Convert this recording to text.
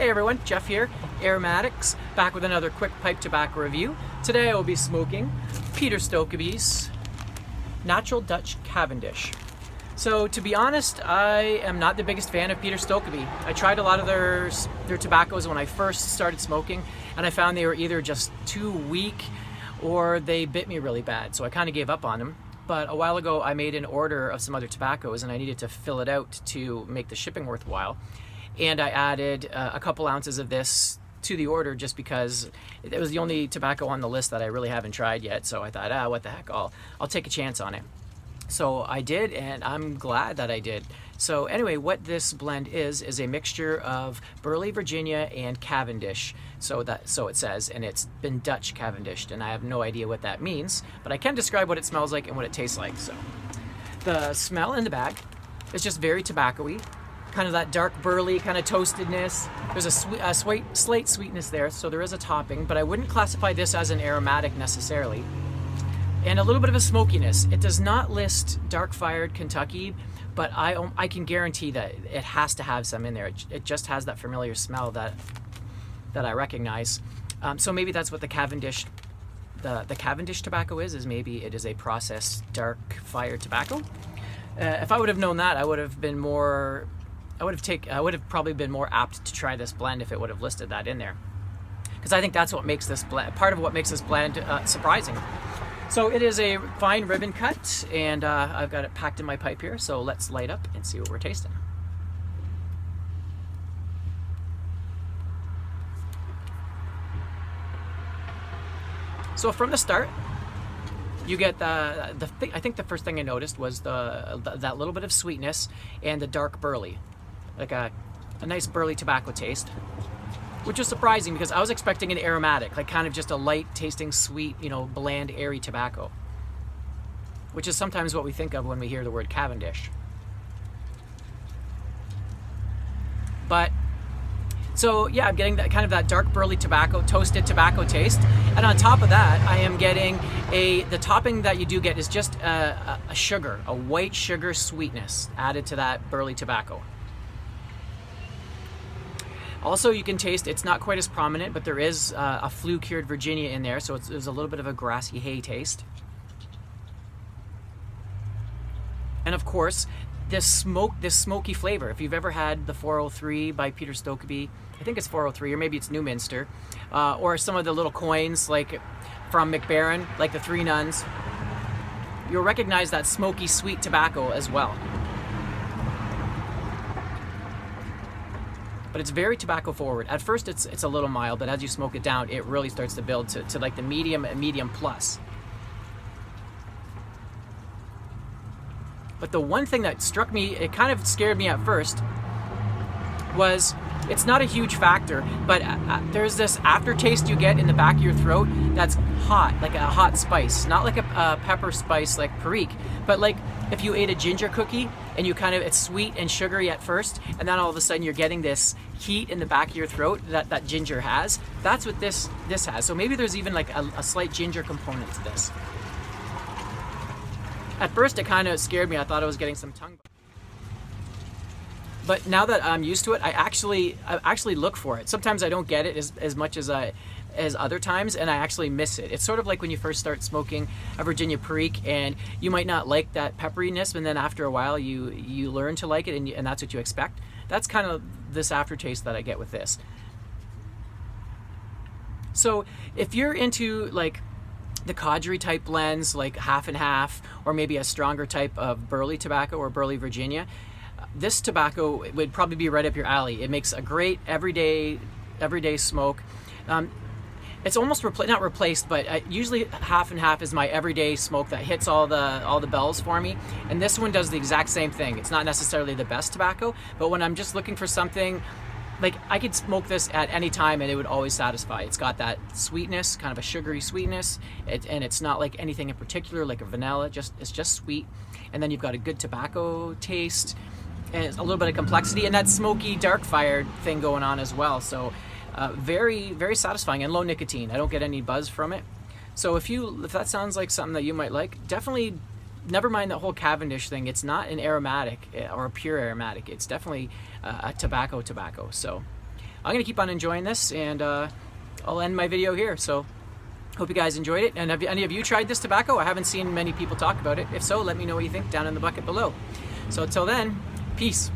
Hey everyone, Jeff here, AromatiX, back with another quick pipe tobacco review. Today I will be smoking Peter Stokkebye's Natural Dutch Cavendish. So to be honest, I am not the biggest fan of Peter Stokkebye. I tried a lot of their tobaccos when I first started smoking, and I found they were either just too weak or they bit me really bad, so I kind of gave up on them. But a while ago I made an order of some other tobaccos and I needed to fill it out to make the shipping worthwhile. And I added a couple ounces of this to the order just because it was the only tobacco on the list that I really haven't tried yet. So I thought, what the heck, I'll take a chance on it. So I did, and I'm glad that I did. So anyway, what this blend is a mixture of Burley, Virginia, and Cavendish. So it says, and it's been Dutch Cavendished, and I have no idea what that means, but I can describe what it smells like and what it tastes like. So the smell in the bag is just very tobacco-y. Kind of that dark burley kind of toastedness. There's a slight sweetness there, so there is a topping, but I wouldn't classify this as an aromatic necessarily. And a little bit of a smokiness. It does not list dark-fired Kentucky, but I can guarantee that it has to have some in there. It just has that familiar smell that I recognize. So maybe that's what the Cavendish, the Cavendish tobacco is maybe it is a processed dark-fired tobacco. If I would have known that, I would have probably been more apt to try this blend if it would have listed that in there, because I think that's what makes this blend, part of what makes this blend surprising. So it is a fine ribbon cut, and I've got it packed in my pipe here, so let's light up and see what we're tasting. So from the start, you get I think the first thing I noticed was that little bit of sweetness and the dark burley, like a nice burley tobacco taste, which is surprising because I was expecting an aromatic, like kind of just a light tasting sweet, bland, airy tobacco, which is sometimes what we think of when we hear the word Cavendish. But so yeah, I'm getting that kind of that dark burley tobacco, toasted tobacco taste, and on top of that, I am getting the topping that you do get is just a sugar, a white sugar sweetness added to that burley tobacco. Also, you can taste, it's not quite as prominent, but there is a flue-cured Virginia in there, so there's a little bit of a grassy hay taste. And of course, this smoky flavor. If you've ever had the 403 by Peter Stokkebye, I think it's 403, or maybe it's Newminster, or some of the little coins like from McBaron, like the Three Nuns, you'll recognize that smoky, sweet tobacco as well. But it's very tobacco forward. At first it's a little mild, but as you smoke it down, it really starts to build to like the medium and medium plus. But the one thing that struck me, it kind of scared me at first, was it's not a huge factor, but there's this aftertaste you get in the back of your throat that's hot, like a hot spice. Not like a pepper spice like Perique, but like if you ate a ginger cookie and it's sweet and sugary at first, and then all of a sudden you're getting this heat in the back of your throat that ginger has. That's what this has. So maybe there's even like a slight ginger component to this. At first it kind of scared me. I thought I was getting some tongue. But now that I'm used to it, I actually look for it. Sometimes I don't get it as much as other times, and I actually miss it. It's sort of like when you first start smoking a Virginia Perique, and you might not like that pepperiness, and then after a while you learn to like it, and that's what you expect. That's kind of this aftertaste that I get with this. So if you're into like the Cadre type blends, like half and half, or maybe a stronger type of burley tobacco or burley Virginia, this tobacco would probably be right up your alley. It makes a great everyday smoke. It's almost not replaced, but usually half and half is my everyday smoke that hits all the bells for me. And this one does the exact same thing. It's not necessarily the best tobacco, but when I'm just looking for something, like I could smoke this at any time and it would always satisfy. It's got that sweetness, kind of a sugary sweetness, and it's not like anything in particular, like a vanilla. It's just sweet, and then you've got a good tobacco taste, and a little bit of complexity, and that smoky, dark-fired thing going on as well. So very, very satisfying, and low nicotine. I don't get any buzz from it. So if that sounds like something that you might like, definitely never mind that whole Cavendish thing. It's not an aromatic or a pure aromatic. It's definitely a tobacco. So I'm gonna keep on enjoying this, and I'll end my video here. So hope you guys enjoyed it. And have any of you tried this tobacco? I haven't seen many people talk about it. If so, let me know what you think down in the bucket below. So until then, peace.